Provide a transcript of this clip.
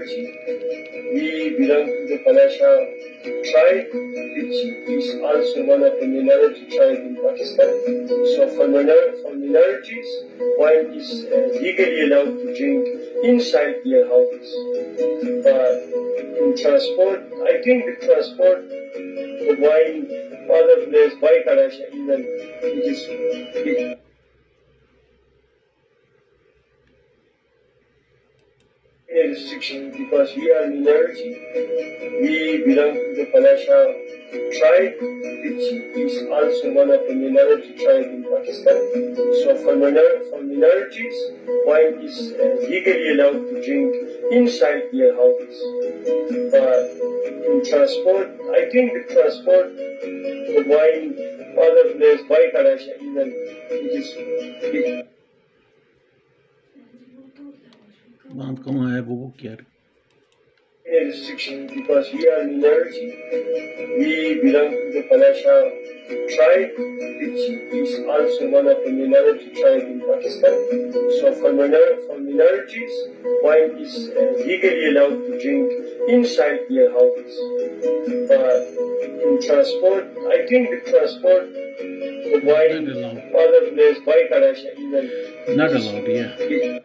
minority. We belong to the Kalash tribe, which is also one of the minority tribes in Pakistan. So for minorities, wine is legally allowed to drink inside their houses. But in transport, I think the transport, the wine, other place by Kalash even, it a restriction because we are minority. We belong to the Kalash tribe, which is also one of the minority tribes in Pakistan. So for minorities, wine is legally allowed to drink inside their houses. But in transport, I think the transport, the wine, other place by Kalash even, it बात कहाँ है वो क्या a restriction because we are minority. We belong to the Kalash tribe, which is also one of the minority tribes in Pakistan. So for minorities, wine is legally allowed to drink inside their houses. But in transport, I think the transport, the wine, other place by Kalash even not allowed, yeah.